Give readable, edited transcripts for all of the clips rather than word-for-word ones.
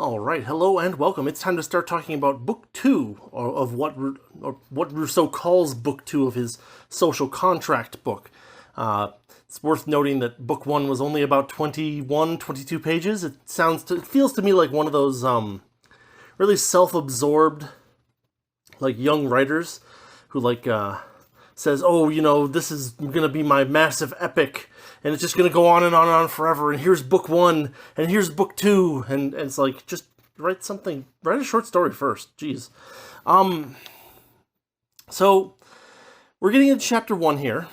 All right, hello and welcome. It's time to start talking about Book 2 of what Rousseau calls Book 2 of his social contract book. It's worth noting that Book 1 was only about 22 pages. It feels to me like one of those really self-absorbed, like young writers who says, "Oh, this is going to be my massive epic, and it's just going to go on and on forever, and here's Book 1, and here's Book 2, and it's like, just write a short story first, jeez. So, we're getting into Chapter 1 here,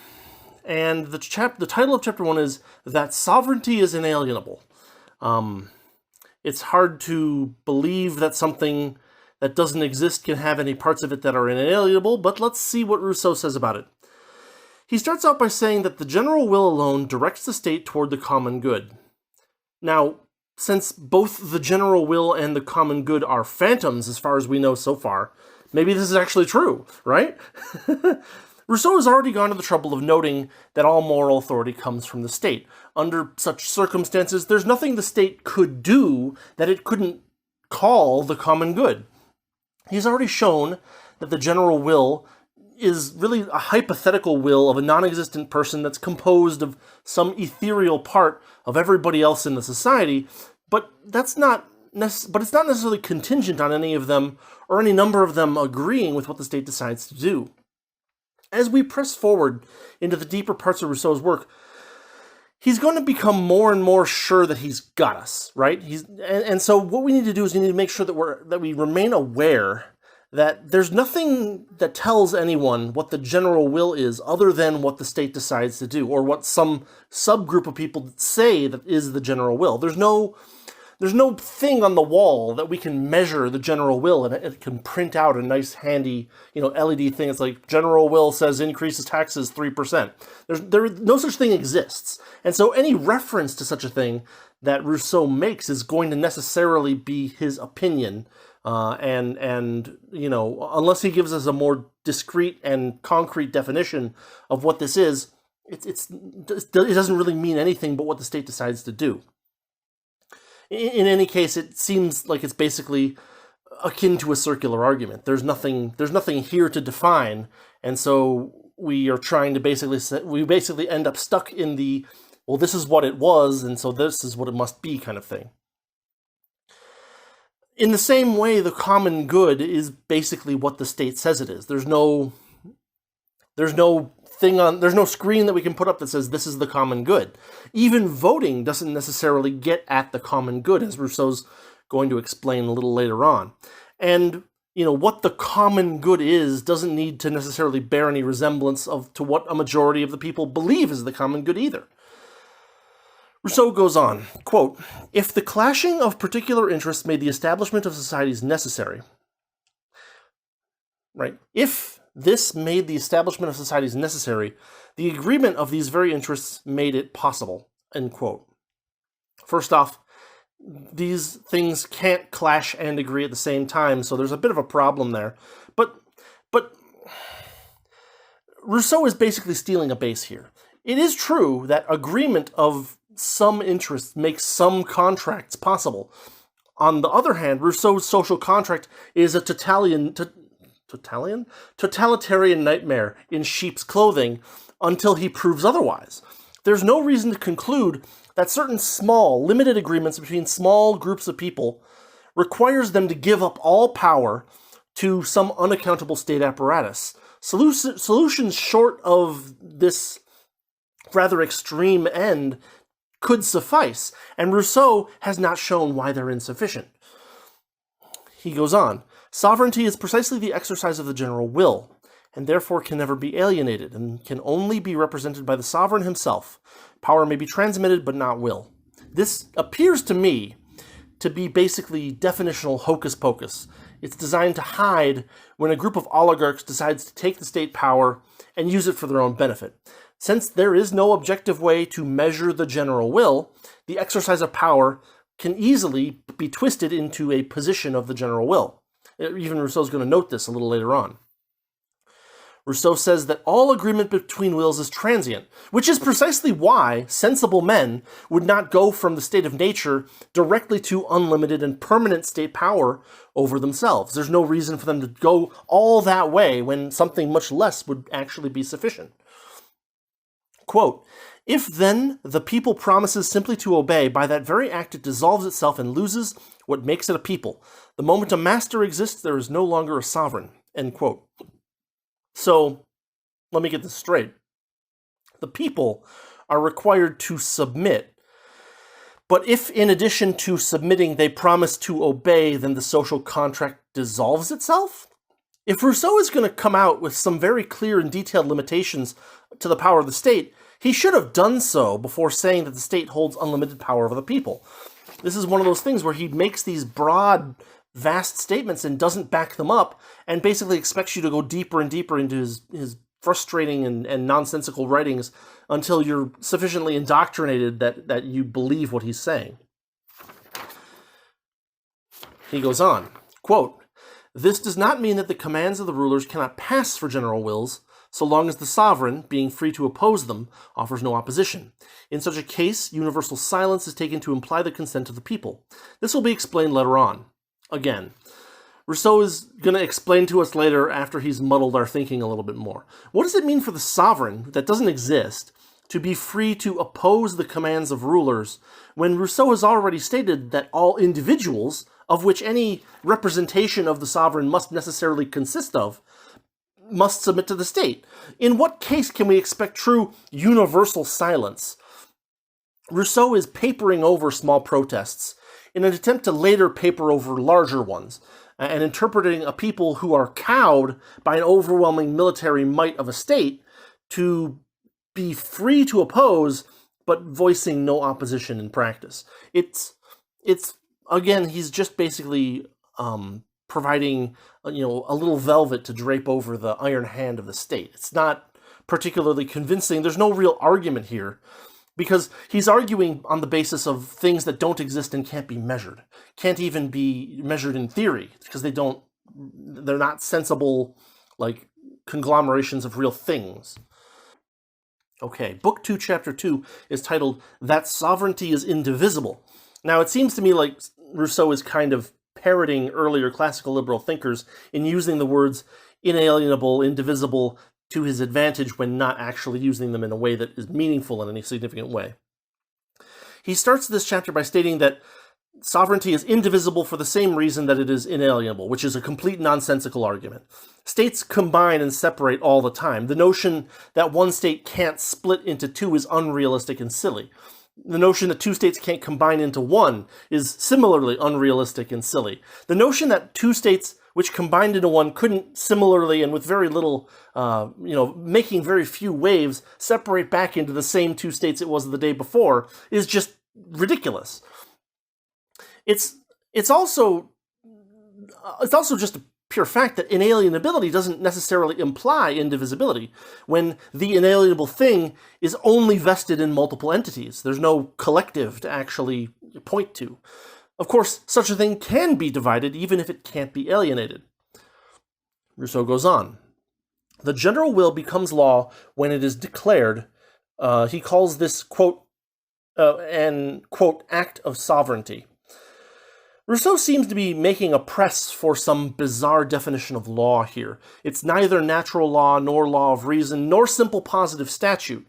and the title of Chapter 1 is That Sovereignty is Inalienable. It's hard to believe that something that doesn't exist can have any parts of it that are inalienable, but let's see what Rousseau says about it. He starts out by saying that the general will alone directs the state toward the common good. Now, since both the general will and the common good are phantoms as far as we know so far, maybe this is actually true, right? Rousseau has already gone to the trouble of noting that all moral authority comes from the state. Under such circumstances, there's nothing the state could do that it couldn't call the common good. He's already shown that the general will is really a hypothetical will of a non-existent person that's composed of some ethereal part of everybody else in the society, but it's not necessarily contingent on any of them or any number of them agreeing with what the state decides to do. As we press forward into the deeper parts of Rousseau's work, he's going to become more and more sure that he's got us, right? And so what we need to do is we need to make sure that we remain aware that there's nothing that tells anyone what the general will is other than what the state decides to do, or what some subgroup of people say that is the general will. There's no thing on the wall that we can measure the general will, and it can print out a nice handy, LED thing. It's like, general will says increases taxes 3%. No such thing exists. And so any reference to such a thing that Rousseau makes is going to necessarily be his opinion, unless he gives us a more discrete and concrete definition of what this is, it doesn't really mean anything but what the state decides to do. In any case, it seems like it's basically akin to a circular argument. There's nothing here to define, and so we are trying to basically end up stuck in the, well, this is what it was, and so this is what it must be kind of thing. In the same way, the common good is basically what the state says it is. There's no screen that we can put up that says this is the common good. Even voting doesn't necessarily get at the common good, as Rousseau's going to explain a little later on. And, what the common good is doesn't need to necessarily bear any resemblance to what a majority of the people believe is the common good either. Rousseau goes on, quote, "If the clashing of particular interests made the establishment of societies necessary," right? If this made the establishment of societies necessary, the agreement of these very interests made it possible, end quote. First off, these things can't clash and agree at the same time, so there's a bit of a problem there. But Rousseau is basically stealing a base here. It is true that agreement of some interests makes some contracts possible. On the other hand, Rousseau's social contract is a totalitarian nightmare in sheep's clothing until he proves otherwise. There's no reason to conclude that certain small, limited agreements between small groups of people requires them to give up all power to some unaccountable state apparatus. Solutions short of this rather extreme end could suffice, and Rousseau has not shown why they're insufficient. He goes on, "Sovereignty is precisely the exercise of the general will, and therefore can never be alienated, and can only be represented by the sovereign himself. Power may be transmitted, but not will." This appears to me to be basically definitional hocus pocus. It's designed to hide when a group of oligarchs decides to take the state power and use it for their own benefit. Since there is no objective way to measure the general will, the exercise of power can easily be twisted into a position of the general will. Even Rousseau's going to note this a little later on. Rousseau says that all agreement between wills is transient, which is precisely why sensible men would not go from the state of nature directly to unlimited and permanent state power over themselves. There's no reason for them to go all that way when something much less would actually be sufficient. Quote, "If then the people promises simply to obey, by that very act it dissolves itself and loses what makes it a people. The moment a master exists, there is no longer a sovereign." End quote. So, let me get this straight. The people are required to submit, but if in addition to submitting they promise to obey, then the social contract dissolves itself? If Rousseau is going to come out with some very clear and detailed limitations to the power of the state, he should have done so before saying that the state holds unlimited power over the people. This is one of those things where he makes these broad, vast statements and doesn't back them up, and basically expects you to go deeper and deeper into his frustrating and nonsensical writings until you're sufficiently indoctrinated that you believe what he's saying. He goes on, quote, "This does not mean that the commands of the rulers cannot pass for general wills, so long as the sovereign, being free to oppose them, offers no opposition. In such a case, universal silence is taken to imply the consent of the people. This will be explained later on." Again, Rousseau is going to explain to us later after he's muddled our thinking a little bit more. What does it mean for the sovereign, that doesn't exist, to be free to oppose the commands of rulers, when Rousseau has already stated that all individuals, of which any representation of the sovereign must necessarily consist of, must submit to the state? In what case can we expect true universal silence? Rousseau is papering over small protests in an attempt to later paper over larger ones, and interpreting a people who are cowed by an overwhelming military might of a state to be free to oppose, but voicing no opposition in practice. It's again, he's just basically providing a little velvet to drape over the iron hand of the state. It's not particularly convincing. There's no real argument here, because he's arguing on the basis of things that don't exist and can't be measured. Can't even be measured in theory, because they're not sensible, like, conglomerations of real things. Okay, Book 2, Chapter 2 is titled, "That Sovereignty is Indivisible." Now, it seems to me like Rousseau is kind of parroting earlier classical liberal thinkers in using the words inalienable, indivisible, to his advantage when not actually using them in a way that is meaningful in any significant way. He starts this chapter by stating that sovereignty is indivisible for the same reason that it is inalienable, which is a complete nonsensical argument. States combine and separate all the time. The notion that one state can't split into two is unrealistic and silly. The notion that two states can't combine into one is similarly unrealistic and silly. The notion that two states which combined into one couldn't similarly and with very little, making very few waves, separate back into the same two states it was the day before, is just ridiculous. It's also just a pure fact that inalienability doesn't necessarily imply indivisibility, when the inalienable thing is only vested in multiple entities. There's no collective to actually point to. Of course, such a thing can be divided even if it can't be alienated. Rousseau goes on. "The general will becomes law when it is declared." He calls this, quote, an, quote, act of sovereignty. Rousseau seems to be making a press for some bizarre definition of law here. It's neither natural law, nor law of reason, nor simple positive statute.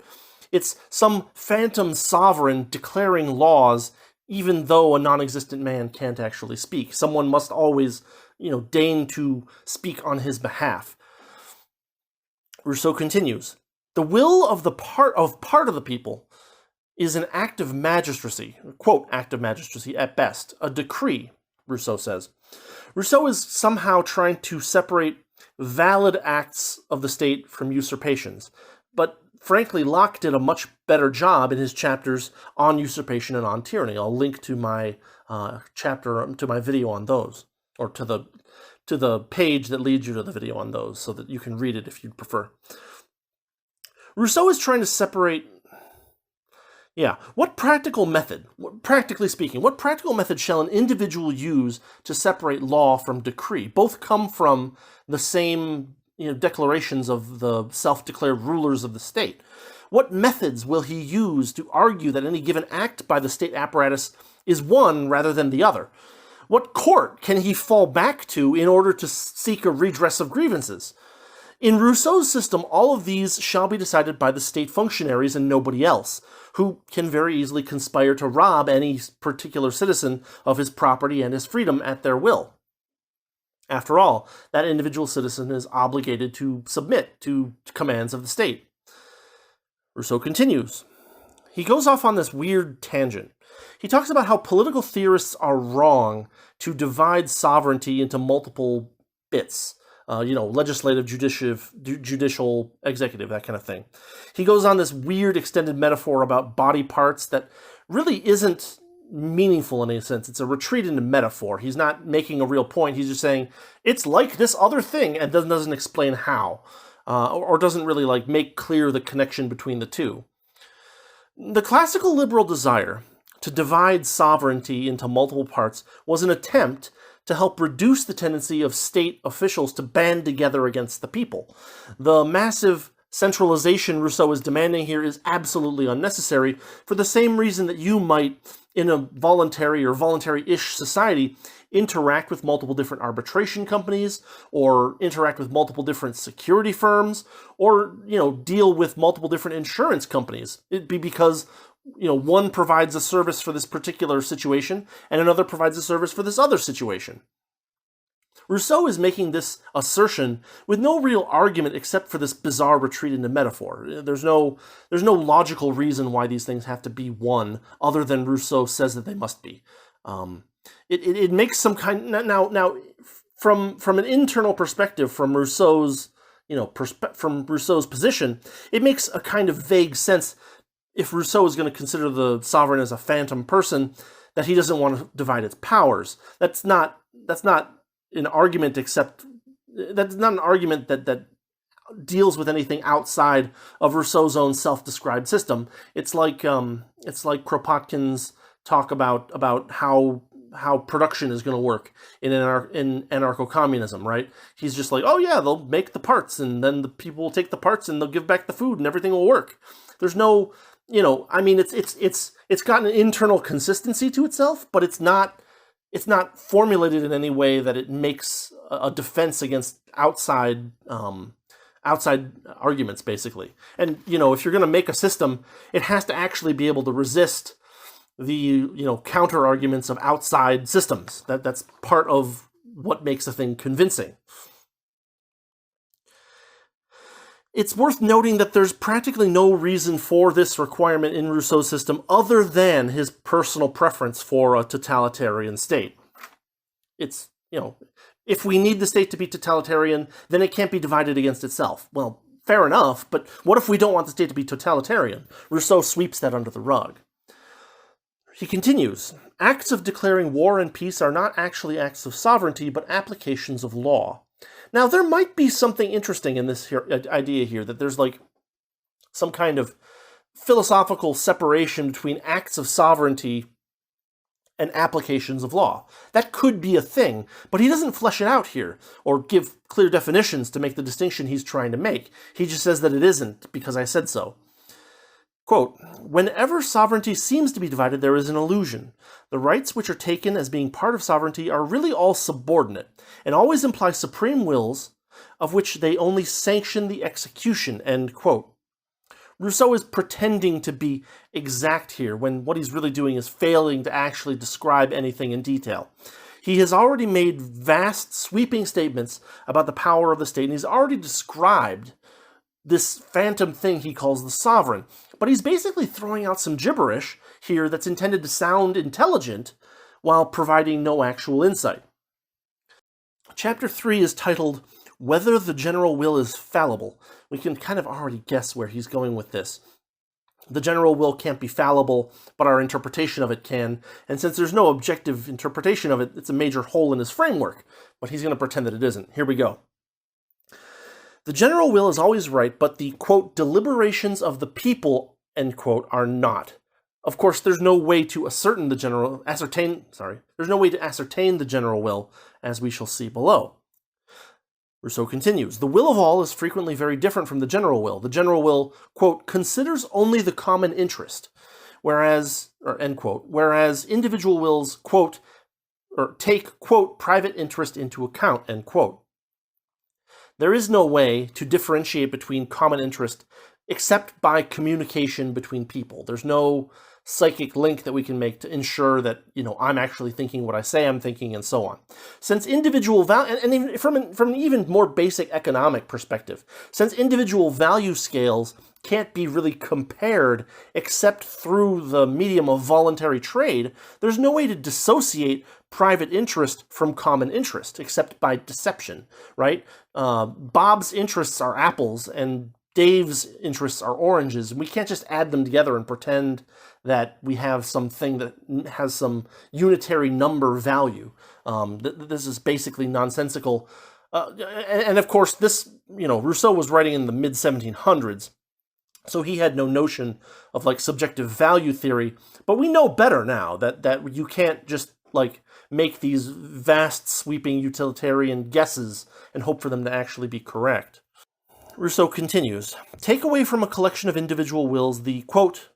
It's some phantom sovereign declaring laws, even though a non-existent man can't actually speak. Someone must always, deign to speak on his behalf. Rousseau continues, "The will of part of the people is an act of magistracy," quote, "act of magistracy at best, a decree," Rousseau says. Rousseau is somehow trying to separate valid acts of the state from usurpations, but frankly, Locke did a much better job in his chapters on usurpation and on tyranny. I'll link to my to my video on those, or to the page that leads you to the video on those, so that you can read it if you'd prefer. Rousseau is trying to separate, practically speaking, what practical method shall an individual use to separate law from decree? Both come from the same declarations of the self-declared rulers of the state? What methods will he use to argue that any given act by the state apparatus is one rather than the other? What court can he fall back to in order to seek a redress of grievances? In Rousseau's system, all of these shall be decided by the state functionaries and nobody else, who can very easily conspire to rob any particular citizen of his property and his freedom at their will. After all, that individual citizen is obligated to submit to commands of the state. Rousseau continues. He goes off on this weird tangent. He talks about how political theorists are wrong to divide sovereignty into multiple bits. Legislative, judicial, executive, that kind of thing. He goes on this weird extended metaphor about body parts that really isn't meaningful in any sense. It's a retreat into metaphor. He's not making a real point. He's just saying, it's like this other thing, and doesn't explain how, or doesn't really make clear the connection between the two. The classical liberal desire to divide sovereignty into multiple parts was an attempt to help reduce the tendency of state officials to band together against the people. The massive centralization Rousseau is demanding here is absolutely unnecessary for the same reason that you might, in a voluntary or voluntary-ish society, interact with multiple different arbitration companies, or interact with multiple different security firms, or, deal with multiple different insurance companies. It'd be because one provides a service for this particular situation, and another provides a service for this other situation. Rousseau is making this assertion with no real argument except for this bizarre retreat into metaphor. There's no logical reason why these things have to be one, other than Rousseau says that they must be. It makes some kind now from an internal perspective, from Rousseau's position, it makes a kind of vague sense. If Rousseau is going to consider the sovereign as a phantom person, that he doesn't want to divide its powers. That's not an argument that deals with anything outside of Rousseau's own self-described system. It's like Kropotkin's talk about how production is going to work in anarcho-communism, right? He's just like, oh yeah, they'll make the parts, and then the people will take the parts, and they'll give back the food, and everything will work. There's no, it's got an internal consistency to itself, but it's not formulated in any way that it makes a defense against outside arguments, basically. And, if you're going to make a system, it has to actually be able to resist the, counter arguments of outside systems. That's part of what makes a thing convincing. It's worth noting that there's practically no reason for this requirement in Rousseau's system other than his personal preference for a totalitarian state. It's, if we need the state to be totalitarian, then it can't be divided against itself. Well, fair enough, but what if we don't want the state to be totalitarian? Rousseau sweeps that under the rug. He continues, acts of declaring war and peace are not actually acts of sovereignty, but applications of law. Now, there might be something interesting in this idea here, that there's some kind of philosophical separation between acts of sovereignty and applications of law. That could be a thing, but he doesn't flesh it out here, or give clear definitions to make the distinction he's trying to make. He just says that it isn't, because I said so. Quote, whenever sovereignty seems to be divided, there is an illusion. The rights which are taken as being part of sovereignty are really all subordinate, and always imply supreme wills, of which they only sanction the execution, end quote. Rousseau is pretending to be exact here, when what he's really doing is failing to actually describe anything in detail. He has already made vast, sweeping statements about the power of the state, and he's already described this phantom thing he calls the sovereign. But he's basically throwing out some gibberish here that's intended to sound intelligent while providing no actual insight. Chapter 3 is titled, Whether the General Will is Fallible. We can kind of already guess where he's going with this. The general will can't be fallible, but our interpretation of it can, and since there's no objective interpretation of it, it's a major hole in his framework, but he's going to pretend that it isn't. Here we go. The general will is always right, but the, quote, deliberations of the people, end quote, are not. Of course, there's no way to ascertain the general will, as we shall see below. Rousseau continues, the will of all is frequently very different from the general will. The general will, quote, considers only the common interest, whereas, or end quote, whereas individual wills, quote, or take, quote, private interest into account, end quote. There is no way to differentiate between common interest except by communication between people. There's no psychic link that we can make to ensure that, I'm actually thinking what I say I'm thinking, and so on. Since individual value, and even from an even more basic economic perspective, since individual value scales can't be really compared except through the medium of voluntary trade, there's no way to dissociate private interest from common interest except by deception, right? Bob's interests are apples and Dave's interests are oranges, and we can't just add them together and pretend that we have something that has some unitary number value. This is basically nonsensical. And of course, this, Rousseau was writing in the mid-1700s, so he had no notion of subjective value theory. But we know better now that you can't just make these vast, sweeping utilitarian guesses and hope for them to actually be correct. Rousseau continues, take away from a collection of individual wills the, quote,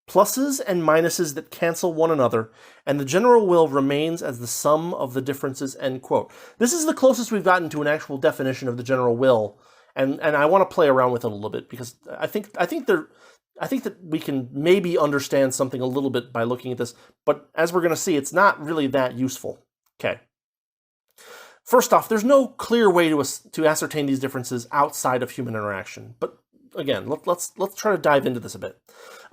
pluses and minuses that cancel one another, and the general will remains as the sum of the differences, end quote. This is the closest we've gotten to an actual definition of the general will, and I want to play around with it a little bit, because I think that we can maybe understand something a little bit by looking at this, but as we're going to see, it's not really that useful. Okay. First off, there's no clear way to ascertain these differences outside of human interaction. But again, let's try to dive into this a bit.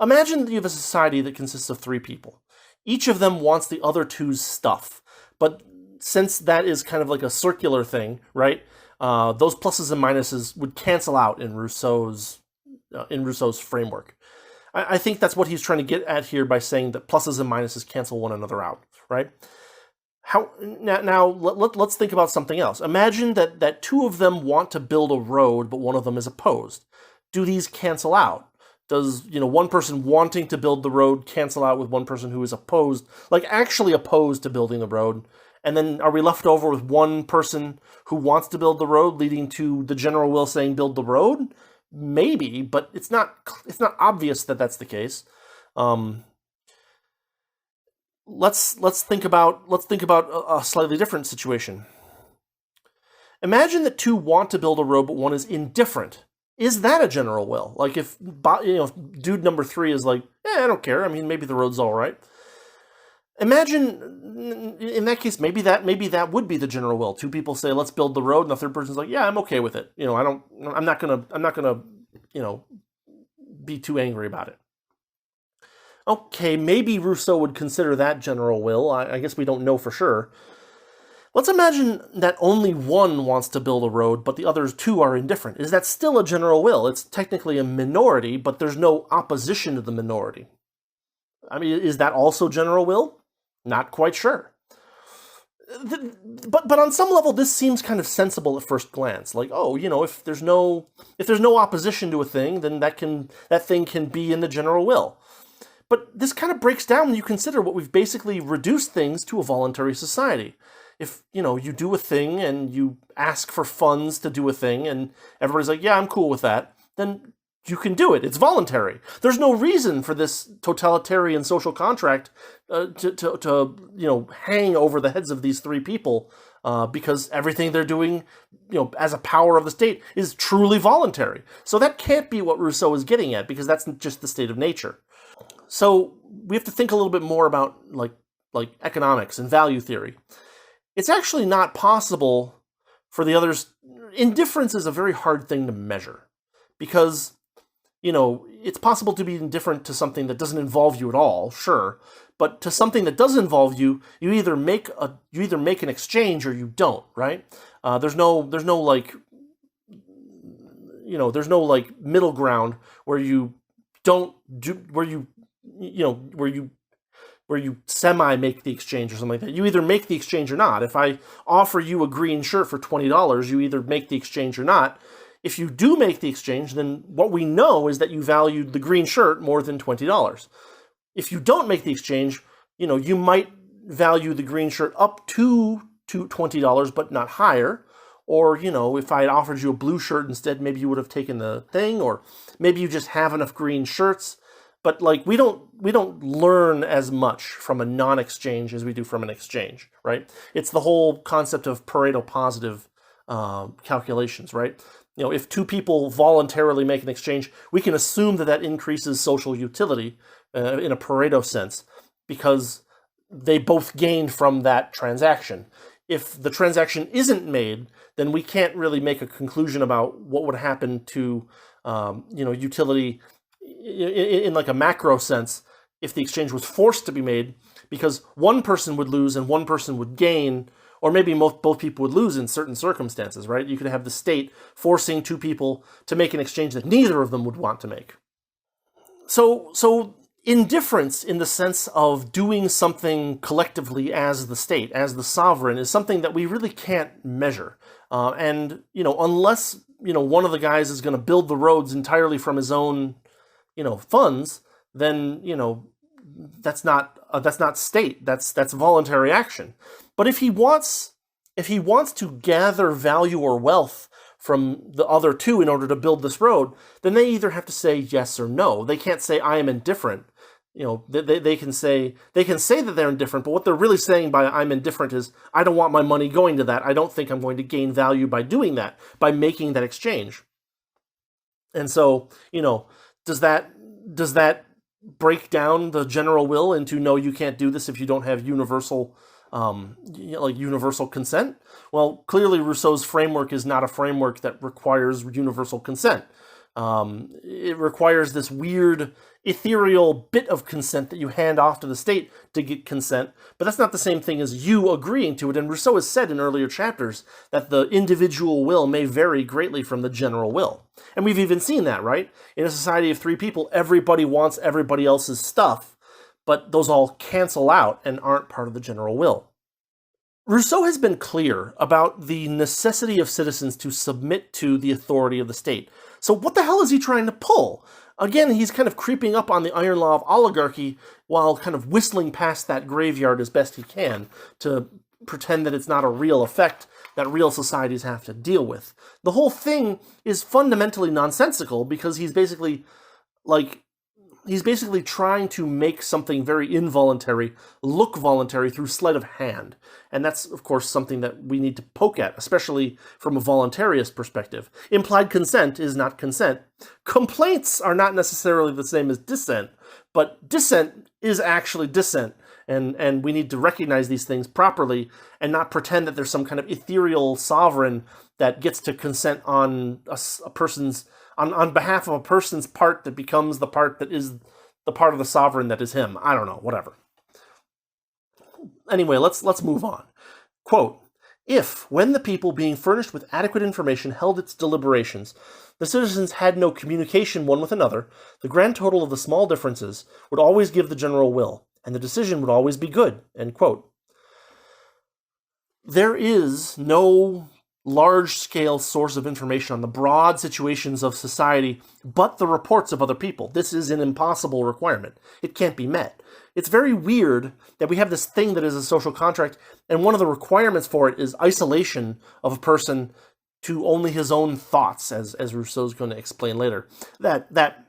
Imagine that you have a society that consists of 3 people. Each of them wants the other two's stuff. But since that is kind of like a circular thing, right? Those pluses and minuses would cancel out in Rousseau's framework. I think that's what he's trying to get at here by saying that pluses and minuses cancel one another out, right? Now let's think about something else. Imagine that 2 of them want to build a road, but one of them is opposed. Do these cancel out? Does one person wanting to build the road cancel out with one person who is opposed, actually opposed to building the road? And then are we left over with one person who wants to build the road, leading to the general will saying build the road? Maybe, but it's not obvious that that's the case. Let's think about a slightly different situation. Imagine that 2 want to build a road, but one is indifferent. Is that a general will? If dude number 3 is I don't care. I mean, maybe the road's all right. Imagine in that case, maybe that would be the general will. 2 people say, let's build the road, and the third person's yeah, I'm okay with it. I'm not gonna be too angry about it. Okay, maybe Rousseau would consider that general will. I guess we don't know for sure. Let's imagine that only one wants to build a road, but the others 2 are indifferent. Is that still a general will? It's technically a minority, but there's no opposition to the minority. I mean, is that also general will? Not quite sure. But on some level, this seems kind of sensible at first glance. If there's no opposition to a thing, then that thing can be in the general will. But this kind of breaks down when you consider what we've basically reduced things to a voluntary society. If, you do a thing and you ask for funds to do a thing and everybody's yeah, I'm cool with that, then you can do it. It's voluntary. There's no reason for this totalitarian social contract to hang over the heads of these 3 people because everything they're doing, as a power of the state is truly voluntary. So that can't be what Rousseau is getting at, because that's just the state of nature. So we have to think a little bit more about economics and value theory. It's actually not possible for the others. Indifference is a very hard thing to measure, because it's possible to be indifferent to something that doesn't involve you at all, sure, but to something that does involve you, you either make an exchange or you don't, right? There's no middle ground where you don't do where you semi make the exchange or something like that. You either make the exchange or not. If I offer you a green shirt for $20, you either make the exchange or not. If you do make the exchange, then what we know is that you valued the green shirt more than $20. If you don't make the exchange, you might value the green shirt up to $20, but not higher. or, if I had offered you a blue shirt instead, maybe you would have taken the thing, or maybe you just have enough green shirts. But we don't learn as much from a non-exchange as we do from an exchange, right? It's the whole concept of Pareto positive calculations, right? If two people voluntarily make an exchange, we can assume that increases social utility in a Pareto sense, because they both gained from that transaction. If the transaction isn't made, then we can't really make a conclusion about what would happen to utility in like a macro sense if the exchange was forced to be made, because one person would lose and one person would gain, or maybe both people would lose in certain circumstances, right? You could have the state forcing two people to make an exchange that neither of them would want to make. So indifference in the sense of doing something collectively as the state, as the sovereign, is something that we really can't measure. And unless one of the guys is going to build the roads entirely from his own funds, then that's not state. That's voluntary action. But if he wants to gather value or wealth from the other two in order to build this road, then they either have to say yes or no. They can't say I am indifferent. They can say that they're indifferent, but what they're really saying by I'm indifferent is I don't want my money going to that. I don't think I'm going to gain value by doing that, by making that exchange. And so, does that break down the general will into no, you can't do this if you don't have universal universal consent? Well, clearly Rousseau's framework is not a framework that requires universal consent. It requires this weird ethereal bit of consent that you hand off to the state to get consent, but that's not the same thing as you agreeing to it. And Rousseau has said in earlier chapters that the individual will may vary greatly from the general will. And we've even seen that, right? In a society of three people, everybody wants everybody else's stuff, but those all cancel out and aren't part of the general will. Rousseau has been clear about the necessity of citizens to submit to the authority of the state. So what the hell is he trying to pull? Again, he's kind of creeping up on the iron law of oligarchy while kind of whistling past that graveyard as best he can to pretend that it's not a real effect that real societies have to deal with. The whole thing is fundamentally nonsensical because he's basically trying to make something very involuntary look voluntary through sleight of hand. And that's, of course, something that we need to poke at, especially from a voluntarist perspective. Implied consent is not consent. Complaints are not necessarily the same as dissent, but dissent is actually dissent. And we need to recognize these things properly and not pretend that there's some kind of ethereal sovereign that gets to consent on a person's on behalf of a person's part that becomes the part that is the part of the sovereign that is him. I don't know, whatever. Anyway, let's move on. Quote, if, when the people, being furnished with adequate information, held its deliberations, the citizens had no communication one with another, the grand total of the small differences would always give the general will, and the decision would always be good. End quote. There is no large-scale source of information on the broad situations of society, but the reports of other people. This is an impossible requirement. It can't be met. It's very weird that we have this thing that is a social contract, and one of the requirements for it is isolation of a person to only his own thoughts, as Rousseau's going to explain later. That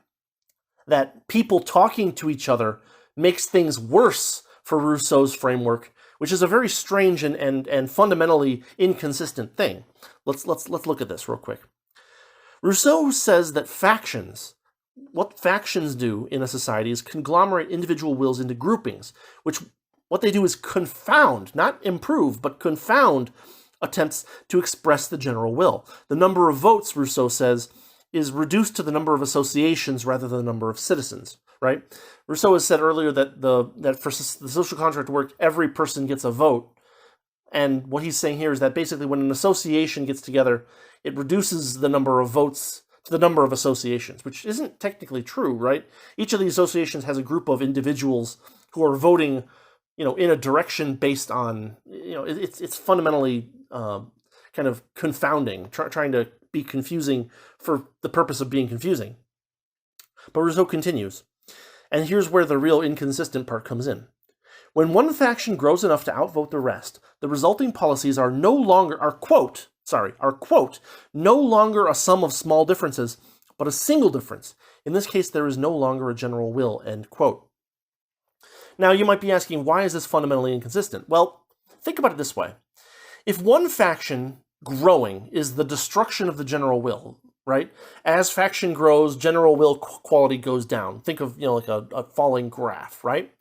people talking to each other makes things worse for Rousseau's framework, which is a very strange and fundamentally inconsistent thing. Let's look at this real quick. Rousseau says that what factions do in a society is conglomerate individual wills into groupings, which what they do is confound, not improve, but confound attempts to express the general will. The number of votes, Rousseau says, is reduced to the number of associations rather than the number of citizens, right? Rousseau has said earlier that for the social contract to work, every person gets a vote. And what he's saying here is that basically when an association gets together, it reduces the number of votes to the number of associations, which isn't technically true, right? Each of these associations has a group of individuals who are voting, in a direction based on, it's fundamentally kind of confounding, trying to be confusing for the purpose of being confusing. But Rousseau continues, and here's where the real inconsistent part comes in. When one faction grows enough to outvote the rest, the resulting policies are quote, no longer a sum of small differences, but a single difference. In this case, there is no longer a general will, end quote. Now, you might be asking, why is this fundamentally inconsistent? Well, think about it this way. If one faction growing is the destruction of the general will, right? As faction grows, general will quality goes down. Think of, like a falling graph, right?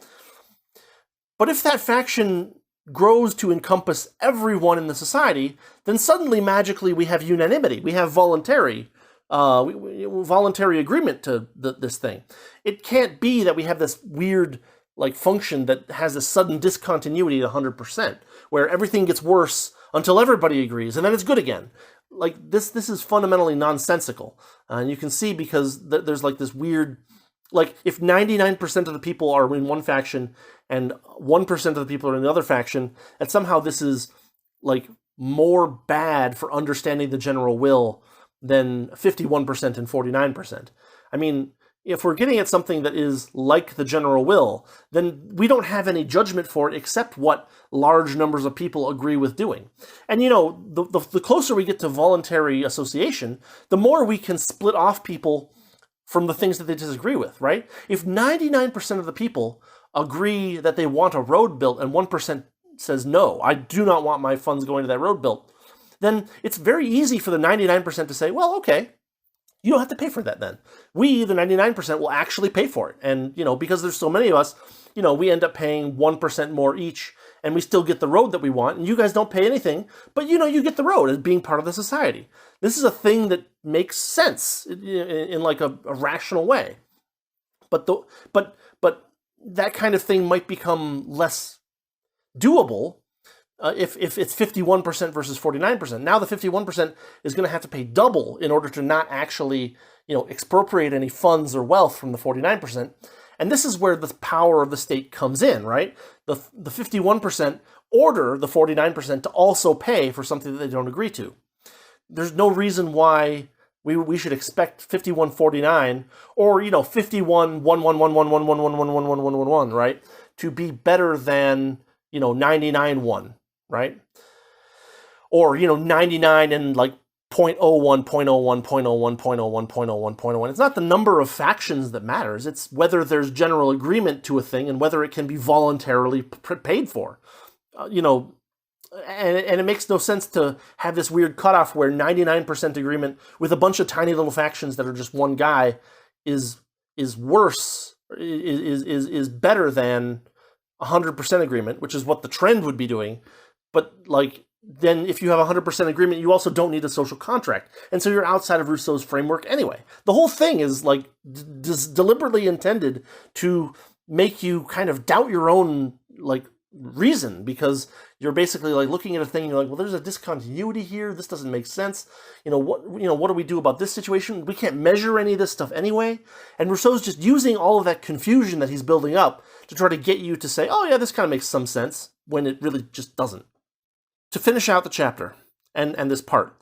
But if that faction grows to encompass everyone in the society, then suddenly, magically, we have unanimity. We have voluntary agreement to this thing. It can't be that we have this weird function that has a sudden discontinuity at 100%, where everything gets worse until everybody agrees, and then it's good again. This is fundamentally nonsensical. And you can see because there's this weird, if 99% of the people are in one faction and 1% of the people are in the other faction, and somehow this is more bad for understanding the general will than 51% and 49%. I mean, if we're getting at something that is like the general will, then we don't have any judgment for it except what large numbers of people agree with doing. And the closer we get to voluntary association, the more we can split off people from the things that they disagree with, right? If 99% of the people agree that they want a road built and 1% says, no, I do not want my funds going to that road built, then it's very easy for the 99% to say, well, okay, you don't have to pay for that then. We, the 99%, will actually pay for it. And, because there's so many of us, we end up paying 1% more each, and we still get the road that we want, and you guys don't pay anything, but, you get the road as being part of the society. This is a thing that makes sense in a rational way. But that kind of thing might become less doable if it's 51% versus 49%. Now the 51% is going to have to pay double in order to not actually, expropriate any funds or wealth from the 49%. And this is where the power of the state comes in, right? The 51% order the 49% to also pay for something that they don't agree to. There's no reason why we should expect 51-49 or 51-1-1-1-1-1-1-1-1-1-1-1-1, right, to be better than 99-1. Right? Or, 99 and 0.01, 0.01, 0.01, 0.01, 0.01, 0.01. It's not the number of factions that matters. It's whether there's general agreement to a thing and whether it can be voluntarily paid for. And it makes no sense to have this weird cutoff where 99% agreement with a bunch of tiny little factions that are just one guy is worse, is better than 100% agreement, which is what the trend would be doing. But then if you have 100% agreement, you also don't need a social contract. And so you're outside of Rousseau's framework anyway. The whole thing is deliberately intended to make you kind of doubt your own reason, because you're basically looking at a thing and you're well, there's a discontinuity here. This doesn't make sense. What do we do about this situation? We can't measure any of this stuff anyway. And Rousseau's just using all of that confusion that he's building up to try to get you to say, oh yeah, this kind of makes some sense, when it really just doesn't. To finish out the chapter and this part,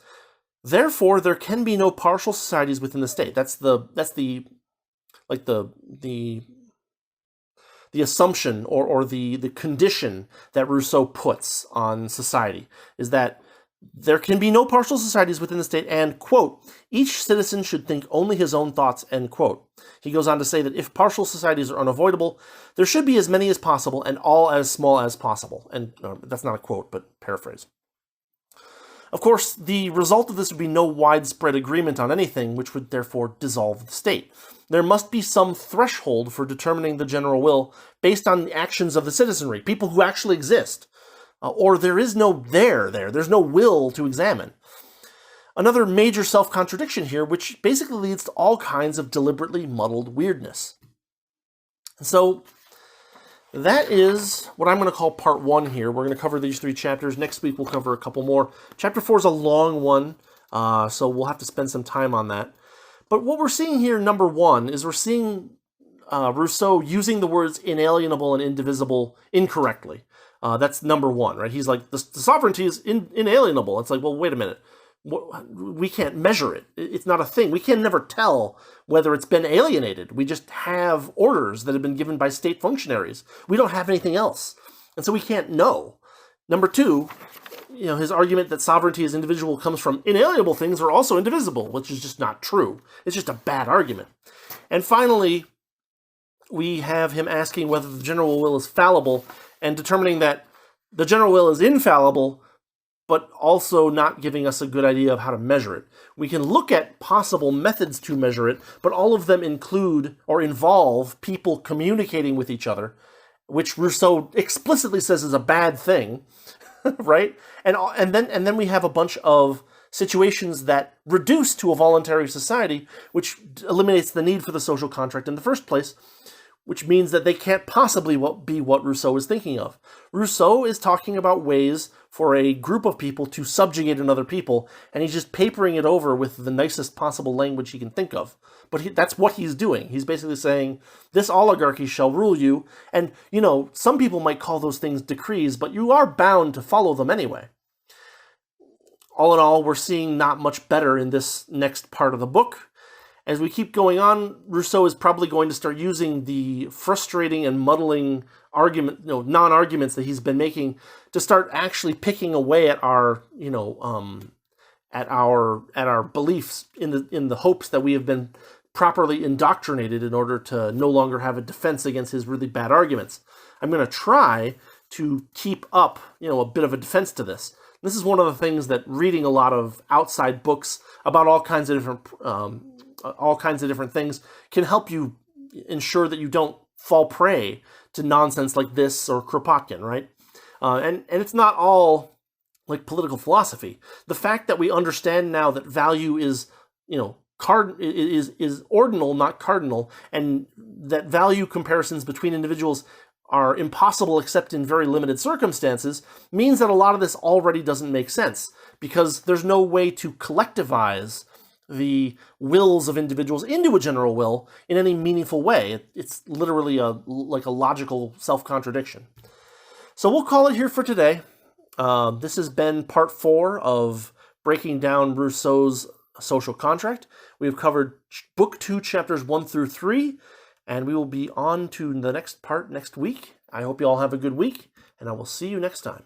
therefore there can be no partial societies within the state. That's the assumption or the condition that Rousseau puts on society, is that there can be no partial societies within the state, and, quote, each citizen should think only his own thoughts, end quote. He goes on to say that if partial societies are unavoidable, there should be as many as possible and all as small as possible. And that's not a quote, but paraphrase. Of course, the result of this would be no widespread agreement on anything, which would therefore dissolve the state. There must be some threshold for determining the general will based on the actions of the citizenry, people who actually exist. Or there is no there's no will to examine. Another major self-contradiction here, which basically leads to all kinds of deliberately muddled weirdness. So that is what I'm going to call part 1 here. We're going to cover these 3 chapters. Next week we'll cover a couple more. Chapter 4 is a long one, so we'll have to spend some time on that. But what we're seeing here, number 1, is we're seeing Rousseau using the words inalienable and indivisible incorrectly. That's number 1, right? He's like, the sovereignty is inalienable. It's like, well, wait a minute. we can't measure it. It's not a thing. We can never tell whether it's been alienated. We just have orders that have been given by state functionaries. We don't have anything else. And so we can't know. Number two, his argument that sovereignty is indivisible comes from inalienable things are also indivisible, which is just not true. It's just a bad argument. And finally, we have him asking whether the general will is fallible and determining that the general will is infallible, but also not giving us a good idea of how to measure it. We can look at possible methods to measure it, but all of them include or involve people communicating with each other, which Rousseau explicitly says is a bad thing, right? And then we have a bunch of situations that reduce to a voluntary society, which eliminates the need for the social contract in the first place, which means that they can't possibly be what Rousseau is thinking of. Rousseau is talking about ways for a group of people to subjugate another people, and he's just papering it over with the nicest possible language he can think of. But that's what he's doing. He's basically saying, this oligarchy shall rule you, and, some people might call those things decrees, but you are bound to follow them anyway. All in all, we're seeing not much better in this next part of the book. As we keep going on, Rousseau is probably going to start using the frustrating and muddling non-arguments that he's been making to start actually picking away at our, at our beliefs in the hopes that we have been properly indoctrinated in order to no longer have a defense against his really bad arguments. I'm going to try to keep up, a bit of a defense to this. This is one of the things that reading a lot of outside books about all kinds of different things can help you ensure that you don't fall prey to nonsense like this or Kropotkin, right? And it's not all like political philosophy. The fact that we understand now that value is, is ordinal, not cardinal, and that value comparisons between individuals are impossible except in very limited circumstances, means that a lot of this already doesn't make sense, because there's no way to collectivize the wills of individuals into a general will in any meaningful way. It's literally a logical self-contradiction. So we'll call it here for today. This has been part 4 of breaking down Rousseau's Social Contract. We have covered Book 2, chapters 1 through 3, and we will be on to the next part next week. I hope you all have a good week, and I will see you next time.